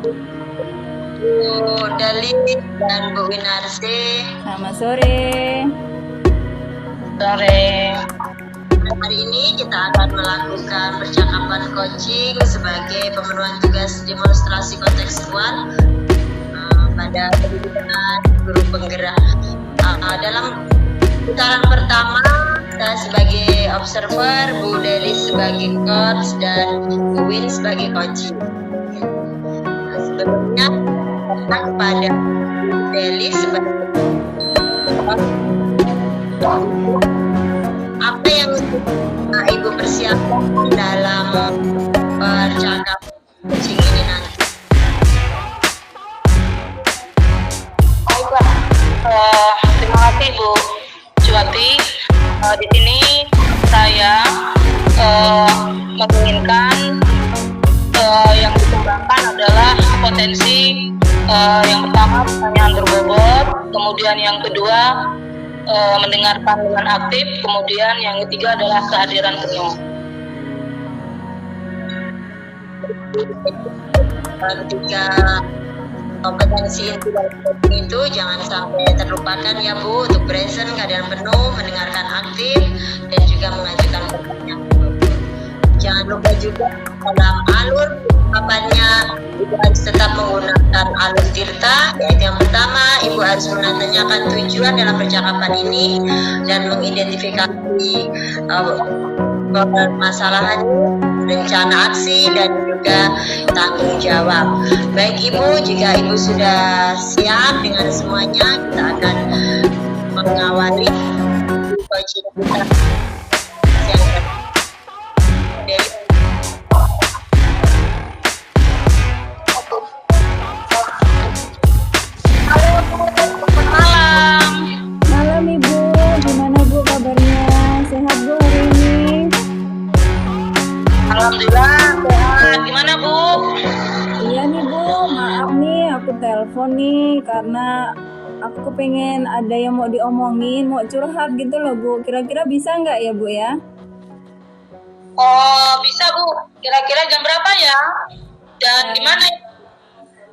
Bu Dali dan Bu Winarsi. Selamat sore. Sore. Hari ini kita akan melakukan percakapan coaching sebagai pemenuhan tugas demonstrasi kontekstual pada pendidikan guru penggerak. Dalam putaran pertama, saya sebagai observer, Bu Deli sebagai coach, dan Bu Win sebagai coaching. Sebelumnya, kita kepada Bu Deli sebagai apa yang Ibu persiapkan dalam percakapan coaching ini nanti? Baiklah, terima kasih Bu Juwati. Di sini saya menginginkan yang dikembangkan adalah potensi yang pertama pertanyaan berbobot, kemudian yang kedua mendengarkan dengan aktif, kemudian yang ketiga adalah kehadiran penuh. Ketika kompetensi itu jangan sampai terlupakan ya Bu, untuk present, kehadiran penuh, mendengarkan aktif, dan juga mengajukan pertanyaan. Jangan lupa juga dalam alur papannya Ibu harus tetap menggunakan alur tirta, yaitu yang pertama Ibu harus menanyakan tujuan dalam percakapan ini dan mengidentifikasi permasalahan, rencana aksi, dan juga tanggung jawab. Baik Ibu, jika Ibu sudah siap dengan semuanya, kita akan mengawali coaching kita. Malam Ibu, gimana Bu kabarnya? Sehat Bu hari ini? Alhamdulillah sehat. Gimana Bu? Iya nih Bu, maaf nih aku telepon nih karena aku kepengen ada yang mau diomongin, mau curhat gitu loh Bu. Kira-kira bisa nggak ya Bu ya? Oh bisa Bu, kira-kira jam berapa ya? Dan di mana?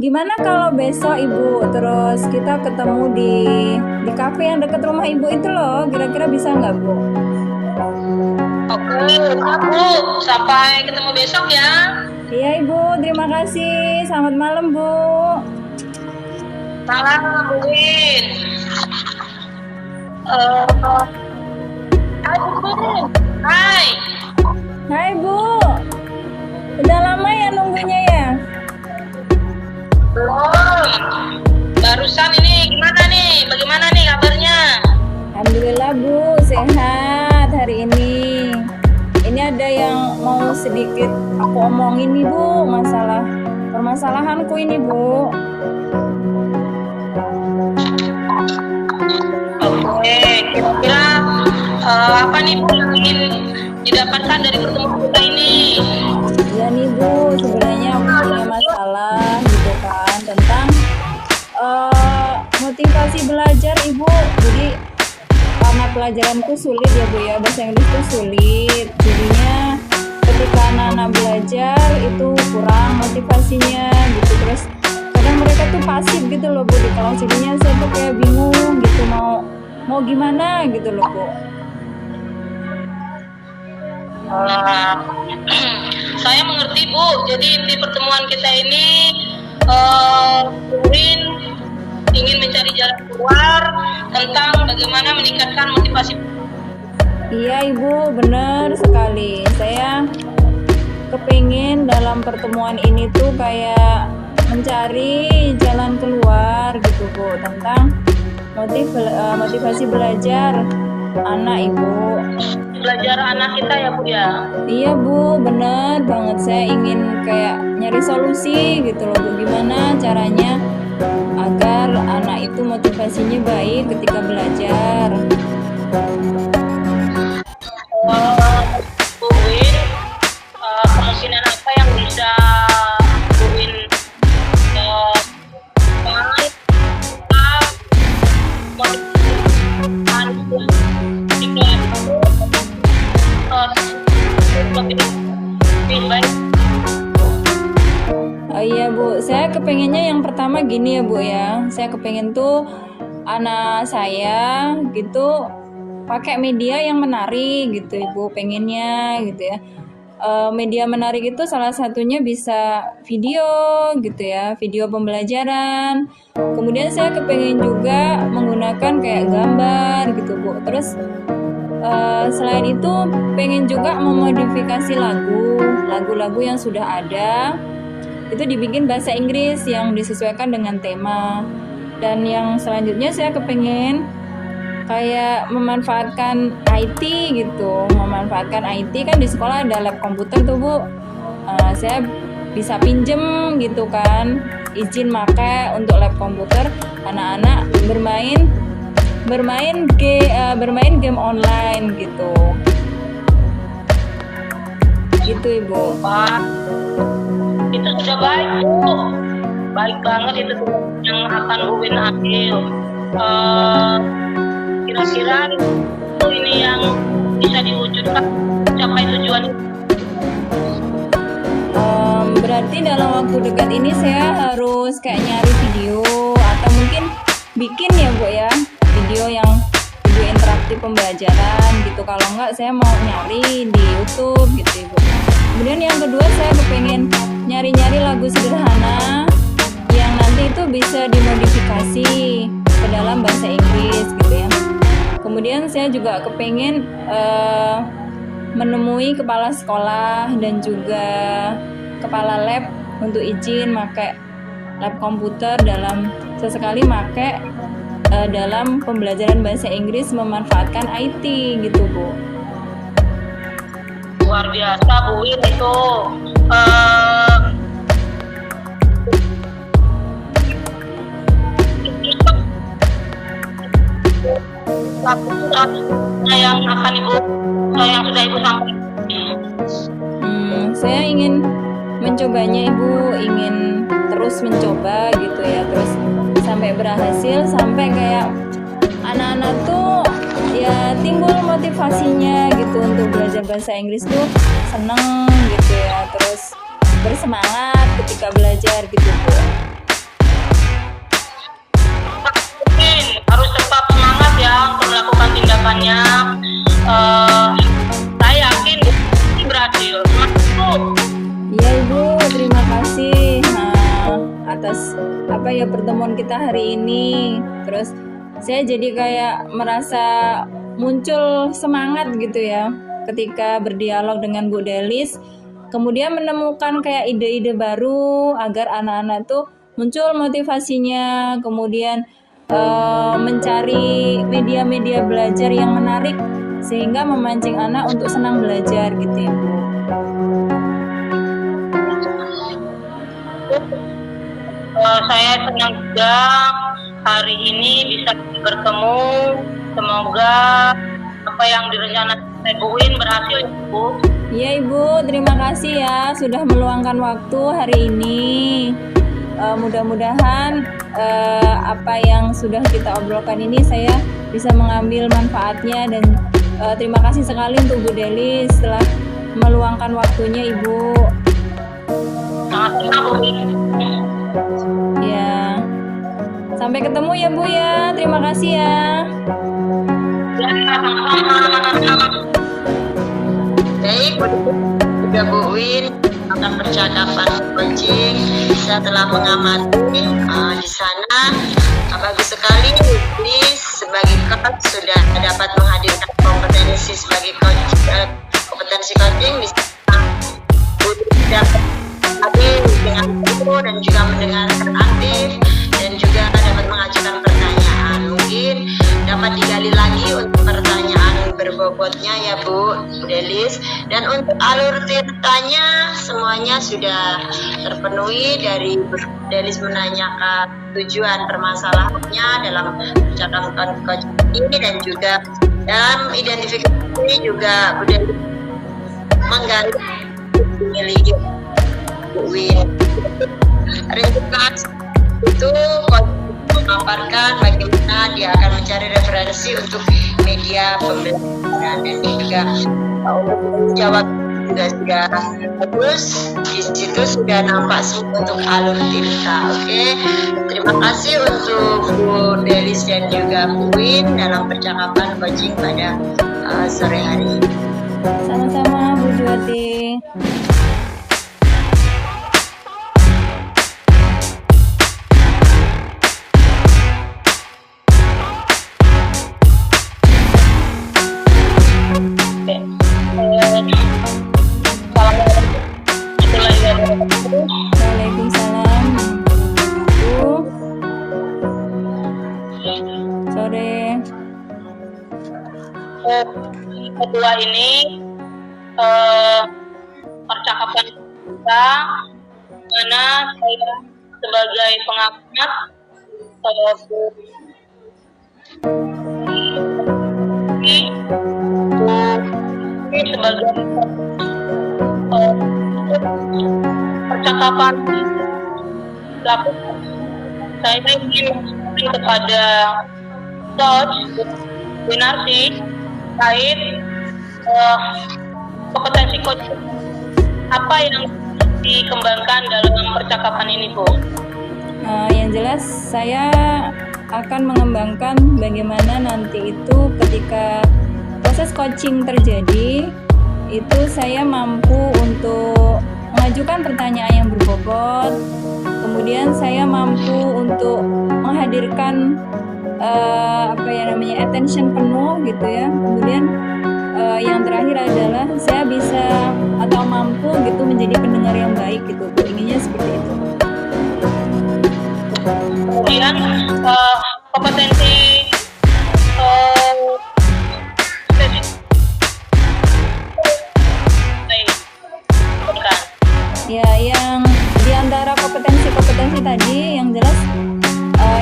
Gimana kalau besok Ibu, terus kita ketemu di kafe yang dekat rumah Ibu itu loh, kira-kira bisa nggak Bu? Oke, Bu, sampai ketemu besok ya. Iya Ibu, terima kasih. Selamat malam Bu. Salam Bu Win. Hai Bu. Hai. Hai Bu, udah lama ya nunggunya ya? Belum. Barusan ini gimana nih? Bagaimana nih kabarnya? Alhamdulillah Bu, sehat hari ini. Ini ada yang mau sedikit aku omongin nih Bu, permasalahanku ini Bu. Oke, kira-kira apa nih Bu yang ingin didapatkan dari pertemuan kita ini? Ya nih Bu, sebenarnya aku punya masalah gitu kan tentang motivasi belajar Ibu. Jadi karena pelajaranku sulit ya Bu ya, bahasa Inggris itu sulit. Jadinya ketika anak-anak belajar itu kurang motivasinya gitu. Terus kadang mereka tuh pasif gitu loh Bu di kelas. Jadinya saya tuh kayak bingung gitu mau gimana gitu loh Bu. Saya mengerti Bu. Jadi di pertemuan kita ini Win ingin mencari jalan keluar tentang bagaimana meningkatkan motivasi. Iya Ibu, benar sekali. Saya kepingin dalam pertemuan ini tuh kayak mencari jalan keluar gitu Bu tentang motivasi belajar anak Ibu. Belajar anak kita ya Bu ya. Iya Bu, benar banget. Saya ingin kayak nyari solusi gitu loh Bu. Gimana caranya agar anak itu motivasinya baik ketika belajar. Bu Win, kemungkinan apa yang bisa Bu Win Iya Bu, saya kepengennya yang pertama gini ya Bu ya. Saya kepengen tuh anak saya gitu pakai media yang menarik gitu Ibu, pengennya gitu ya. Media menarik itu salah satunya bisa video gitu ya, video pembelajaran. Kemudian saya kepengen juga menggunakan kayak gambar gitu Bu. Terus selain itu pengen juga memodifikasi lagu-lagu yang sudah ada itu dibikin bahasa Inggris yang disesuaikan dengan tema. Dan yang selanjutnya saya kepengen kayak memanfaatkan IT gitu, memanfaatkan IT kan di sekolah ada lab komputer tuh Bu. Saya bisa pinjem gitu kan, izin make untuk lab komputer, anak-anak bermain game online gitu. Gitu Ibu. Wah, itu sudah baik Bu, baik banget itu yang akan Bu Win ambil. Kira-kira itu ini yang bisa diwujudkan capai tujuan itu. Berarti dalam waktu dekat ini saya harus kayak nyari video atau mungkin bikin ya Bu ya, video interaktif pembelajaran gitu. Kalau enggak saya mau nyari di YouTube gitu Ibu. Kemudian yang kedua saya kepengen nyari-nyari lagu sederhana yang nanti itu bisa dimodifikasi ke dalam bahasa Inggris gitu ya. Kemudian saya juga kepengen menemui kepala sekolah dan juga kepala lab untuk izin pakai lab komputer dalam sesekali pakai dalam pembelajaran bahasa Inggris memanfaatkan IT gitu Bu. Luar biasa Bu Win itu. Yang akan yang sudah Ibu sampaikan. Saya ingin mencobanya Ibu, ingin terus mencoba gitu ya, terus sampai berhasil, sampai kayak anak-anak tuh ya timbul motivasinya gitu untuk belajar bahasa Inggris tuh seneng gitu ya, terus bersemangat ketika belajar gitu Bu. Harus tetap semangat ya untuk melakukan tindakannya. Saya yakin ini berhasil. Iya Ibu, terima kasih atas pertemuan kita hari ini. Terus saya jadi kayak merasa muncul semangat gitu ya ketika berdialog dengan Bu Delis. Kemudian menemukan kayak ide-ide baru agar anak-anak tuh muncul motivasinya. Kemudian mencari media-media belajar yang menarik sehingga memancing anak untuk senang belajar gitu ya Bu. Saya senang juga hari ini bisa bertemu. Semoga apa yang direncanakan Ibu Win berhasil ya Bu. Iya Ibu, terima kasih ya sudah meluangkan waktu hari ini. Mudah-mudahan apa yang sudah kita obrolkan ini saya bisa mengambil manfaatnya, dan terima kasih sekali untuk Bu Delis telah meluangkan waktunya Ibu. Sama-sama Bu Win. Ya, sampai ketemu ya Bu ya, terima kasih ya. Ya, sama-sama. Baik, juga Bu Win akan percakapan coaching. Saya telah mengamati di sana bagus sekali ini sebagai coach sudah dapat menghadirkan kompetensi sebagai kompetensi coaching bisa dapat hadir dengan info dan juga mendengarkan aktif dan juga dapat mengajukan pertanyaan. Mungkin dapat digali lagi untuk pertanyaan berbobotnya ya Bu Delis, dan untuk alur ceritanya semuanya sudah terpenuhi. Dari Bu Delis menanyakan tujuan permasalahannya dalam percakapan coach ini, dan juga dalam identifikasi juga Bu Delis menggali memiliki Bu Win. Rencana itu memaparkan bagaimana dia akan mencari referensi untuk media pembelajaran dan juga untuk menjawab juga sudah bagus. Di situ sudah nampak semua untuk alur tirta. Oke, terima kasih untuk Bu Delis dan juga Bu Win dalam percakapan coaching pada sore hari ini. Sama-sama Bu Juwati. Waalaikumsalam. Bu. Sore. Kedua ini percakapan kita, mana saya sebagai pengamat ini sebagai percakapan saya ingin mengingatkan kepada Coach Winarsi terkait kompetensi coaching apa yang dikembangkan dalam percakapan ini, Bu? Yang jelas saya akan mengembangkan bagaimana nanti itu ketika proses coaching terjadi itu saya mampu untuk mengajukan pertanyaan yang berbobot, kemudian saya mampu untuk menghadirkan attention penuh gitu ya, kemudian yang terakhir adalah saya bisa atau mampu gitu menjadi pendengar yang baik gitu, inginnya seperti itu. Kemudian kompetensi ya, yang diantara kompetensi tadi yang jelas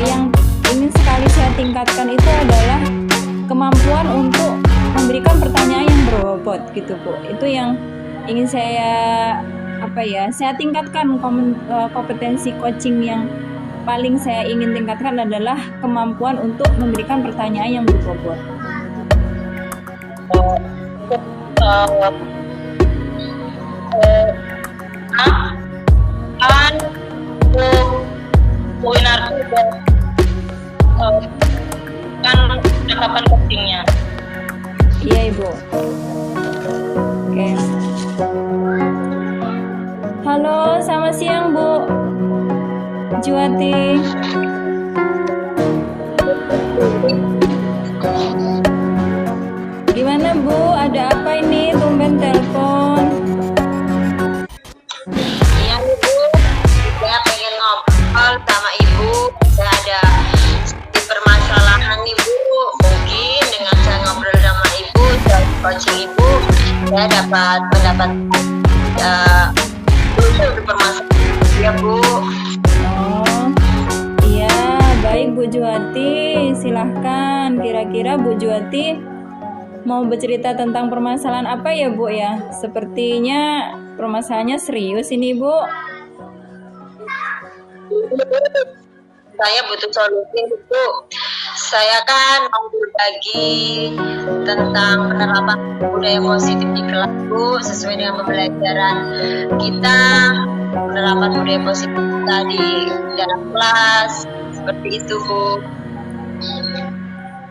yang ingin sekali saya tingkatkan itu adalah kemampuan untuk memberikan pertanyaan yang berbobot gitu, Bu. Itu yang ingin saya saya tingkatkan. Kompetensi coaching yang paling saya ingin tingkatkan adalah kemampuan untuk memberikan pertanyaan yang berbobot. Winarsi kan percakapan coachingnya. Iya, Ibu. Oke. Halo, selamat siang, Bu Juwati. Gimana, Bu? Ada apa ini? Tumben telepon. Iya, Ibu. Saya pengen ngobrol sama Ibu. Saya ada permasalahan nih, Bu. Mungkin dengan saya ngobrol sama Ibu dan coaching Ibu, saya dapat permasalahan ya, Bu. Oh, iya, baik Bu Juwati. Silahkan, kira-kira Bu Juwati mau bercerita tentang permasalahan apa ya, Bu ya? Sepertinya permasalahannya serius ini, Bu. Saya butuh solusi, Bu. Saya kan mau berbagi tentang penerapan budaya positif di kelas, Bu, sesuai dengan pembelajaran kita, penerapan budaya positif kita di dalam kelas, seperti itu, Bu.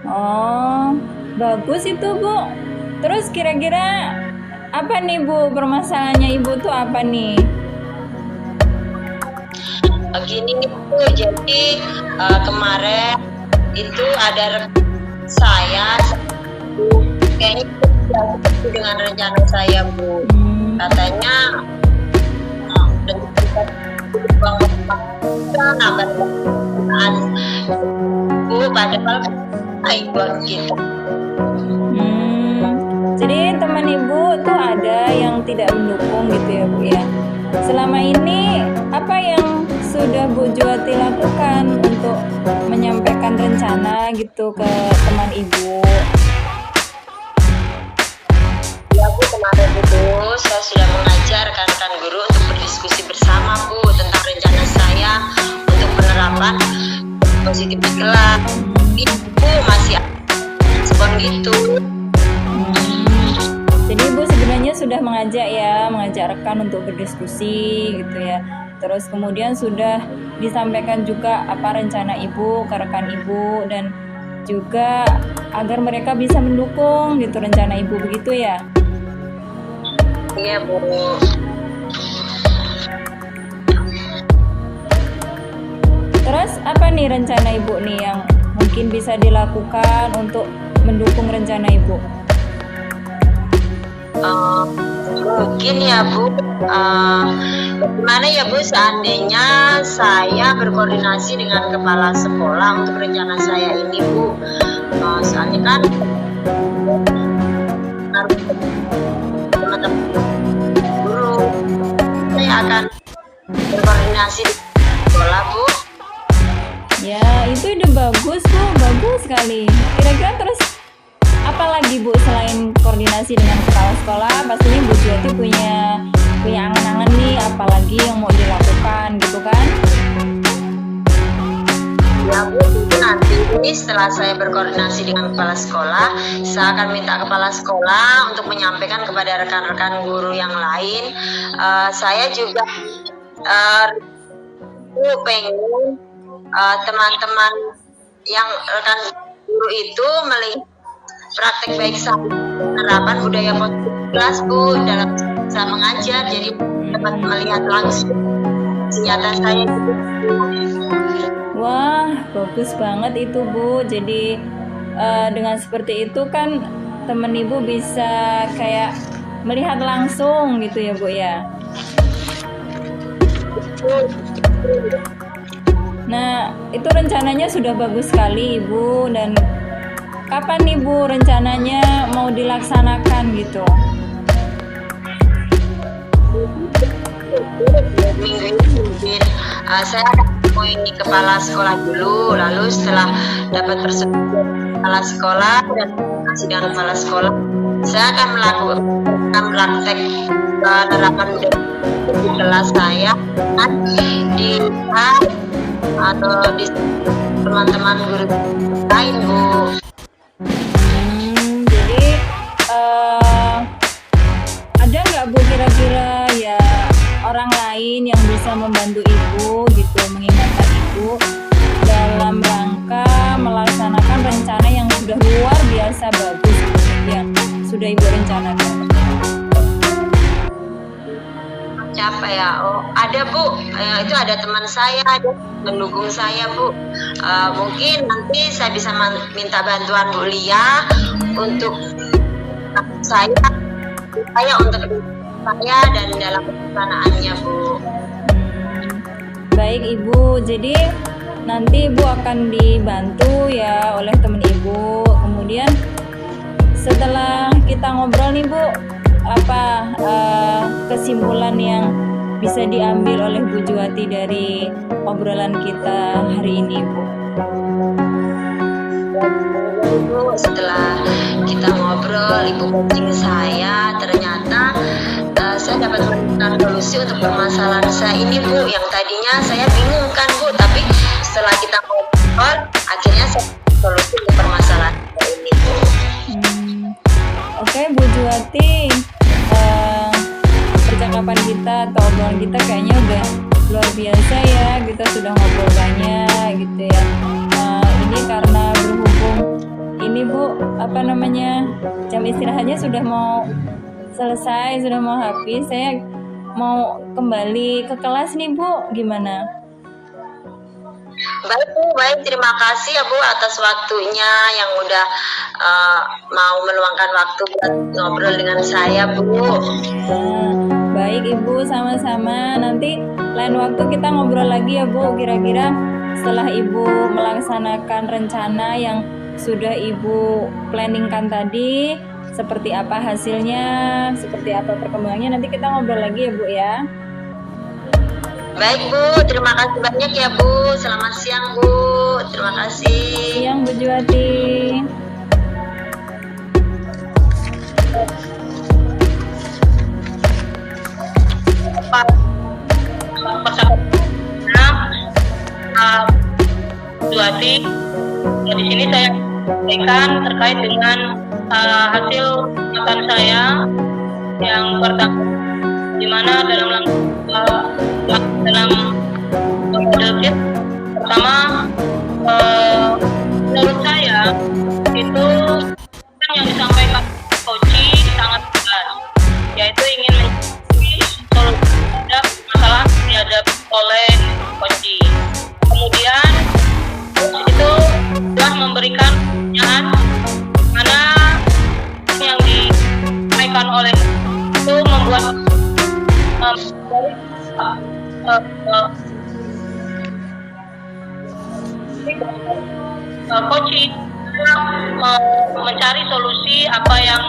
Oh, bagus itu, Bu. Terus kira-kira apa nih, Bu, permasalahannya Ibu tuh apa nih? Begini, Bu, jadi kemarin itu ada saya kayaknya itu dengan rencana saya, Bu. Katanya nambah Bu, padahal baik buat kita. Jadi teman Ibu tuh ada yang tidak mendukung gitu ya, Bu ya. Selama ini apa yang sudah Bu Juwati lakukan untuk menyampaikan rencana gitu ke teman Ibu? Ya, Bu, kemarin itu saya sudah mengajar rekan-rekan guru untuk berdiskusi bersama, Bu, tentang rencana saya untuk penerapan positif di kelas. Ibu masih respon gitu. Jadi Bu sebenarnya rencananya sudah mengajak rekan untuk berdiskusi gitu ya. Terus kemudian sudah disampaikan juga apa rencana ibu ke rekan ibu, dan juga agar mereka bisa mendukung gitu rencana ibu, begitu ya? Iya Bu. Terus apa nih rencana ibu nih yang mungkin bisa dilakukan untuk mendukung rencana ibu? Mungkin ya Bu, bagaimana ya Bu seandainya saya berkoordinasi dengan kepala sekolah untuk rencana saya ini Bu. Soalnya kan teman-teman guru, saya akan berkoordinasi di sekolah Bu. Ya, itu ide bagus Bu, bagus sekali. Kira-kira terus apa lagi Bu selain koordinasi dengan kepala sekolah? Pastinya Bu Juwati punya angan-angan nih, apalagi yang mau dilakukan gitu kan? Ya Bu, nanti setelah saya berkoordinasi dengan kepala sekolah, saya akan minta kepala sekolah untuk menyampaikan kepada rekan-rekan guru yang lain. Saya juga pengen teman-teman yang rekan guru itu melihat praktek baik penerapan budaya positif kelas Bu dalam saya mengajar, jadi dapat melihat langsung nyata saya gitu. Wah, bagus banget itu Bu. Jadi dengan seperti itu kan temen ibu bisa kayak melihat langsung gitu ya Bu ya. Nah, itu rencananya sudah bagus sekali Ibu, dan kapan nih Bu rencananya mau dilaksanakan gitu? Minggu ini mungkin saya akan menemui kepala sekolah dulu, lalu setelah dapat persetujuan kepala sekolah dan koordinasi dengan kepala sekolah, saya akan melakukan praktek penerapan budaya di kelas saya dan di atau di teman-teman guru lain Bu. Jadi ada nggak Bu kira-kira ya orang lain yang bisa membantu ibu gitu, mengingatkan ibu dalam rangka melaksanakan rencana yang sudah luar biasa bagus yang sudah ibu rencanakan? Siapa ya? Oh, ada Bu. Itu ada teman saya, ada mendukung saya Bu. Mungkin nanti saya bisa minta bantuan Bu Lia untuk saya untuk saya dan dalam perencanaannya Bu. Baik Ibu, jadi nanti Ibu akan dibantu ya oleh teman Ibu. Kemudian setelah kita ngobrol nih Bu, apa kesimpulan yang bisa diambil oleh Bu Juwati dari obrolan kita hari ini Bu? Bu, setelah kita ngobrol, Ibu coaching saya, ternyata saya dapat menemukan solusi untuk permasalahan saya ini Bu, yang tadinya saya bingung kan Bu, tapi setelah kita ngobrol, akhirnya saya solusi untuk permasalahan saya ini Bu. Oke Bu Juwati, percakapan kita atau obrolan kita kayaknya udah luar biasa ya, kita sudah ngobrol banyak gitu ya. Ini karena berhubung ini Bu, jam istirahatnya sudah mau selesai, sudah mau habis, saya mau kembali ke kelas nih Bu, gimana? Baik Bu, baik, terima kasih ya Bu atas waktunya yang udah mau meluangkan waktu buat ngobrol dengan saya Bu. Baik Ibu, sama-sama. Nanti lain waktu kita ngobrol lagi ya Bu, kira-kira setelah Ibu melaksanakan rencana yang sudah Ibu planningkan tadi, seperti apa hasilnya, seperti apa perkembangannya, nanti kita ngobrol lagi ya Bu ya. Baik Bu, terima kasih banyak ya Bu. Selamat siang Bu, terima kasih. Siang Bu Juwati. Juwati, di sini saya sampaikan terkait dengan hasil pengamatan saya Yang pertama, di mana dalam model kit pertama, menurut saya itu yang disampaikan Koci sangat jelas, yaitu ingin mencari solusi terhadap masalah yang dihadapi oleh Koci. Kemudian itu telah memberikan pertanyaan mana yang disampaikan oleh itu membuat Koci mencari solusi apa yang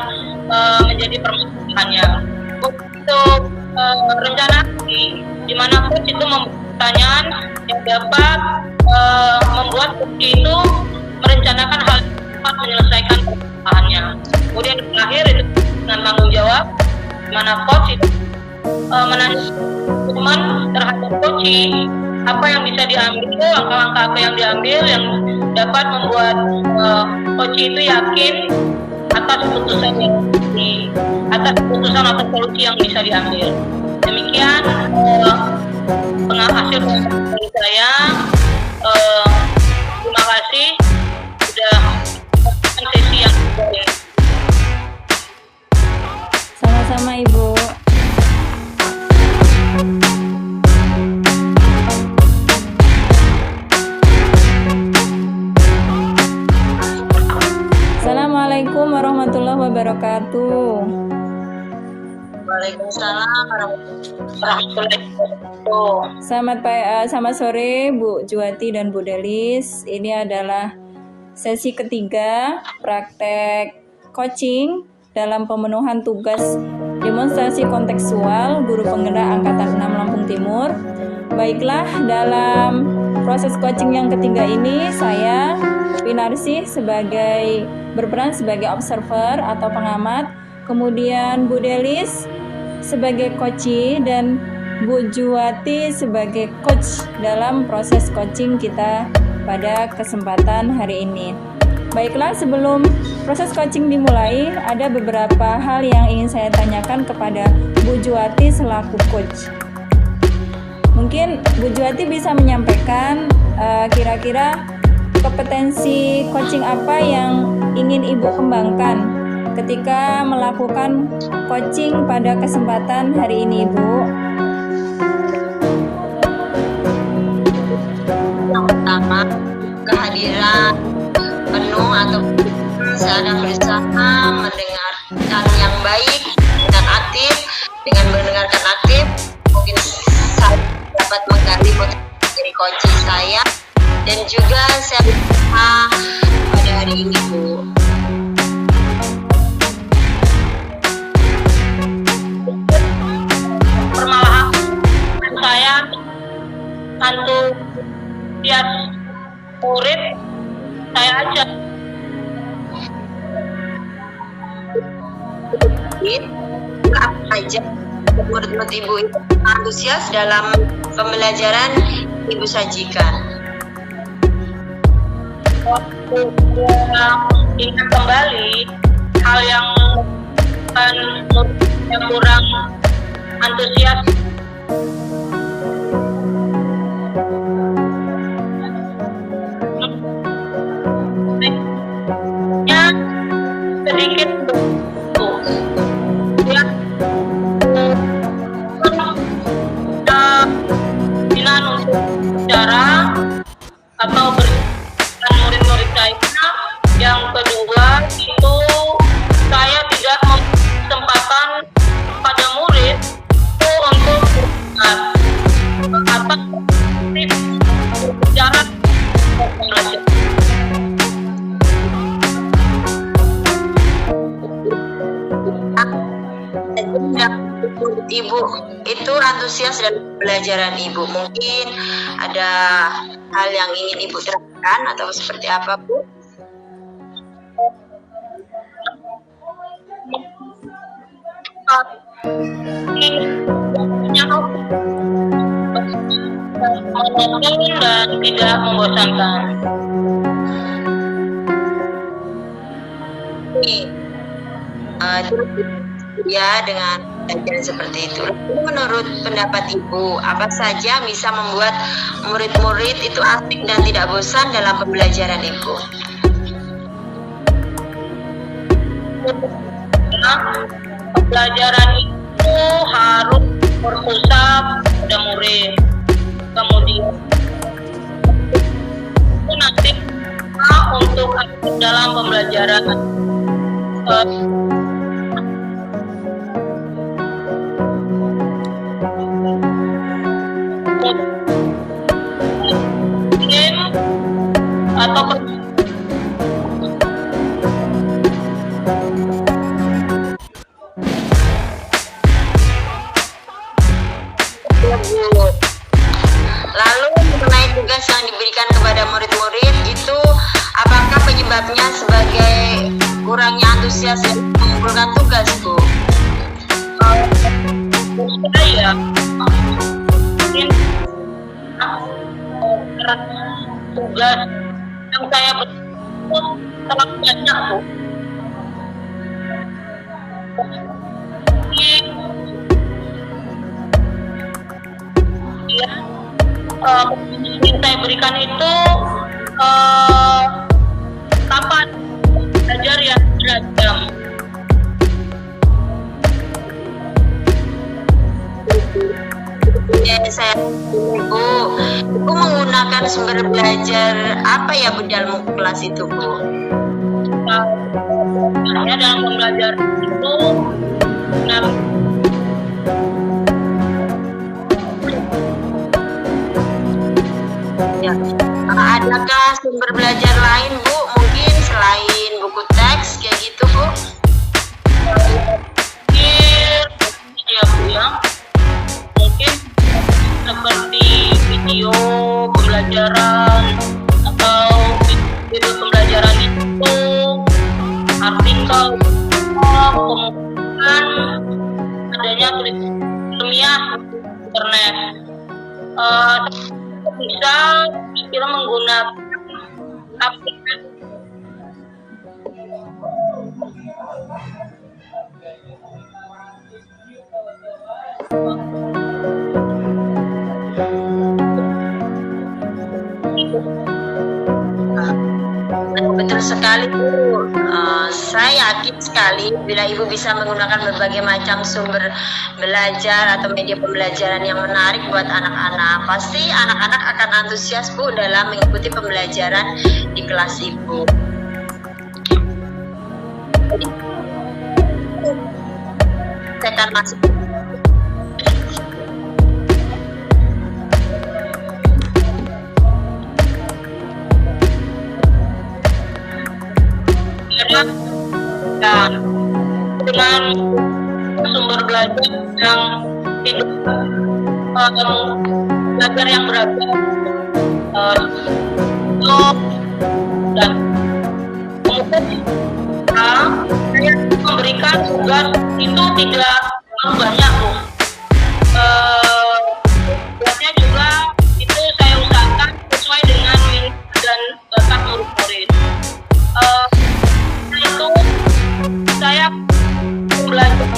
menjadi permasalahannya. Untuk rencana di mana coach itu membuat pertanyaan yang dapat membuat coach itu merencanakan hal yang dapat menyelesaikan permasalahannya. Kemudian di terakhir itu dengan tanggung jawab, di mana coach itu menanya teman terhadap coach apa yang bisa diambil, langkah-langkah apa yang diambil yang dapat membuat coach itu yakin atas keputusan atau solusi yang bisa diambil. Demikian hasil dari saya. Terima kasih sudah sesi yang ini. Sama-sama Ibu. Assalamualaikum warahmatullahi wabarakatuh. Waalaikumsalam warahmatullahi wabarakatuh. Selamat sore Bu Juwati dan Bu Delis. Ini adalah sesi ketiga praktek coaching dalam pemenuhan tugas demonstrasi kontekstual guru penggerak Angkatan 6 Lampung Timur. Baiklah, dalam proses coaching yang ketiga ini saya Winarsi berperan sebagai observer atau pengamat, kemudian Bu Delis sebagai coachee dan Bu Juwati sebagai coach dalam proses coaching kita pada kesempatan hari ini. Baiklah, sebelum proses coaching dimulai, ada beberapa hal yang ingin saya tanyakan kepada Bu Juwati selaku coach. Mungkin Bu Juwati bisa menyampaikan kira-kira kompetensi coaching apa yang ingin Ibu kembangkan ketika melakukan coaching pada kesempatan hari ini, Bu? Yang pertama, kehadiran penuh atau saya akan berusaha mendengarkan yang baik dan aktif. Dengan mendengarkan aktif, mungkin saya dapat menggali potensi dari coaching saya, dan juga saya berusaha pada hari ini, Bu. Permalahan saya antusias murid saya ajak apa aja menurut Ibu itu antusias dalam pembelajaran Ibu sajikan. Ingat kembali hal yang kurang antusias sedikit ya pilihan untuk bicara atau berikan murid-murid saya. Yang kedua itu saya tidak memberi kesempatan pada murid itu untuk berbicara berbicara. Ibu itu antusias dalam pembelajaran Ibu. Mungkin ada hal yang ingin Ibu terangkan atau seperti apa, Bu? Monoton dan tidak membosankan. ya dengan pembelajaran seperti itu. Lalu menurut pendapat Ibu, apa saja bisa membuat murid-murid itu asik dan tidak bosan dalam pembelajaran Ibu? Pembelajaran itu harus berpusat pada murid. Kemudian itu nanti untuk aktif dalam pembelajaran. Game atau Lalu mengenai tugas yang diberikan kepada murid-murid itu, apakah penyebabnya sebagai kurangnya antusias yang mengumpulkan tugas, Bu? saya mungkin tugas yang saya betul terlalu banyak, Bu. Ya, yang saya berikan itu kapan belajar yang beragam. Ya, saya Bu, Ibu menggunakan sumber belajar apa ya Bu dalam kelas itu, Bu? Saya dalam pembelajaran itu Ya. Adakah sumber belajar lain, Bu? Mungkin selain buku teks kayak gitu, Bu? ya Bu ya, mungkin seperti video pembelajaran atau video pembelajaran itu, artikel, kemudian adanya tulisan ilmiah internet. Bisa kita menggunakan aplikasi Betul sekali, Bu. Saya yakin sekali bila Ibu bisa menggunakan berbagai macam sumber belajar atau media pembelajaran yang menarik buat anak-anak. Pasti anak-anak akan antusias, Bu, dalam mengikuti pembelajaran di kelas Ibu. Jadi, saya akan masuk. dan dengan sumber belajar yang tidak belajar yang beragam dan kemudian saya memberikan tugas itu tidak terlalu banyak, Bu. Tugasnya juga itu saya usahakan sesuai dengan minat dan bakat murid-murid. Itu saya belajar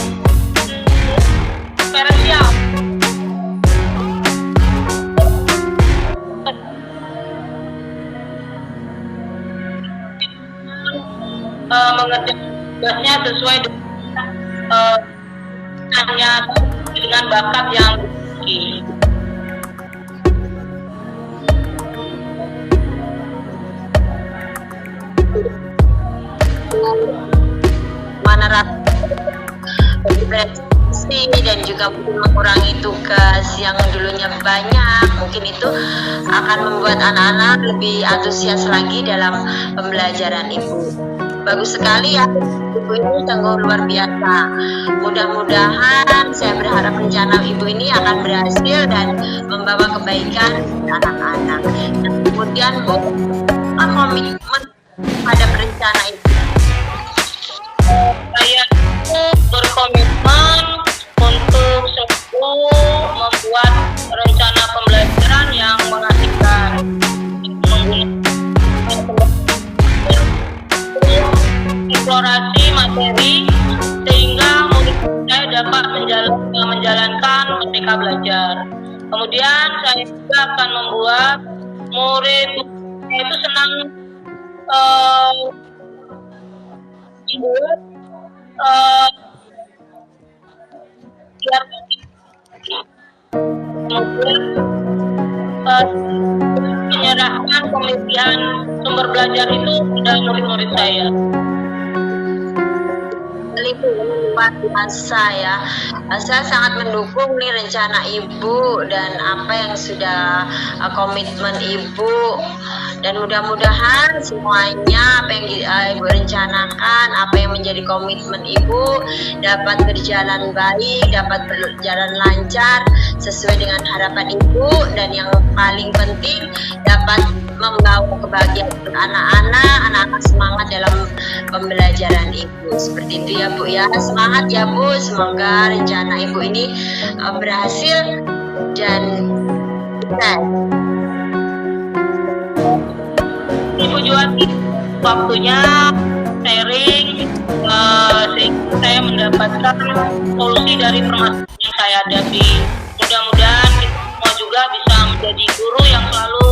diferensial, mengerjakan tugasnya sesuai dengan hanya dengan bakat yang dimiliki. Mana referensi dan juga mungkin mengurangi tugas yang dulunya banyak, mungkin itu akan membuat anak-anak lebih antusias lagi dalam pembelajaran Ibu. Bagus sekali ya, Ibu ini sungguh luar biasa. Mudah-mudahan saya berharap rencana Ibu ini akan berhasil dan membawa kebaikan anak-anak. Dan kemudian Bu, komitmen pada rencana itu. Saya berkomitmen untuk selalu membuat rencana pembelajaran yang mengasihkan, eksplorasi materi sehingga murid Kemudian saya juga akan membuat murid itu senang membuat biar kemudian menyerahkan pemilihan sumber belajar itu kepada murid-murid saya. Ibu luar biasa ya. Saya sangat mendukung nih rencana Ibu dan apa yang sudah komitmen Ibu, dan mudah-mudahan semuanya apa yang Ibu rencanakan, apa yang menjadi komitmen Ibu dapat berjalan baik, dapat berjalan lancar sesuai dengan harapan Ibu, dan yang paling penting dapat membawa kebahagiaan untuk anak-anak semangat dalam pembelajaran Ibu. Seperti itu ya Bu ya. Semangat ya Bu, semoga rencana Ibu ini berhasil dan sukses. Ibu Juwati, waktunya sharing sehingga saya mendapatkan solusi dari permasalahan yang saya hadapi. Mudah-mudahan kita semua juga bisa menjadi guru yang selalu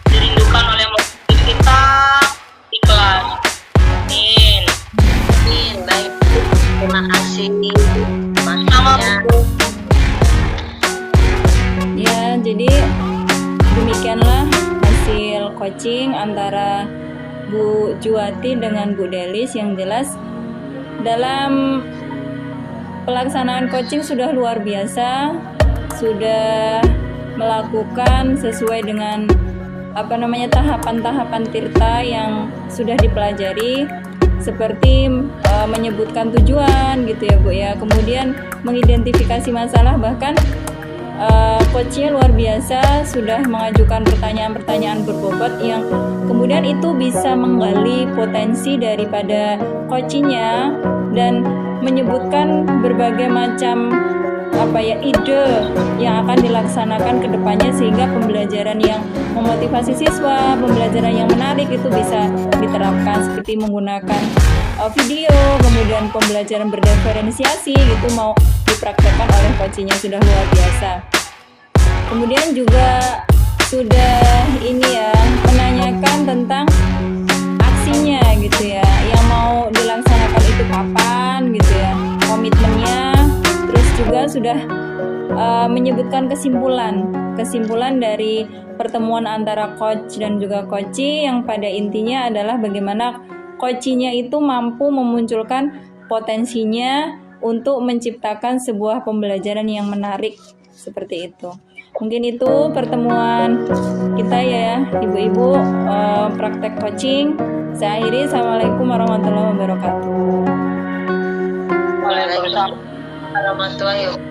dirindukan oleh murid kita di kelas. Amin. Amin. Baik, terima kasih. Sama Bu. Ya, jadi demikianlah hasil coaching antara Bu Juwati dengan Bu Delis. Yang jelas dalam pelaksanaan coaching sudah luar biasa, sudah melakukan sesuai dengan tahapan-tahapan tirta yang sudah dipelajari, seperti menyebutkan tujuan gitu ya Bu ya, kemudian mengidentifikasi masalah, bahkan coachnya luar biasa, sudah mengajukan pertanyaan-pertanyaan berbobot yang kemudian itu bisa menggali potensi daripada coachnya dan menyebutkan berbagai macam ide yang akan dilaksanakan ke depannya, sehingga pembelajaran yang memotivasi siswa, pembelajaran yang menarik itu bisa diterapkan, seperti menggunakan video, kemudian pembelajaran berdiferensiasi gitu mau dipraktekkan oleh coachnya, sudah luar biasa. Kemudian juga sudah menanyakan tentang aksinya gitu ya, yang mau dilaksanakan itu kapan gitu ya, komitmennya. Terus juga sudah menyebutkan kesimpulan dari pertemuan antara coach dan juga coachee, yang pada intinya adalah bagaimana coachee-nya itu mampu memunculkan potensinya untuk menciptakan sebuah pembelajaran yang menarik, seperti itu. Mungkin itu pertemuan kita ya ibu-ibu, praktek coaching. Saya akhiri. Assalamualaikum warahmatullahi wabarakatuh. Waalaikumsalam warahmatullahi wabarakatuh.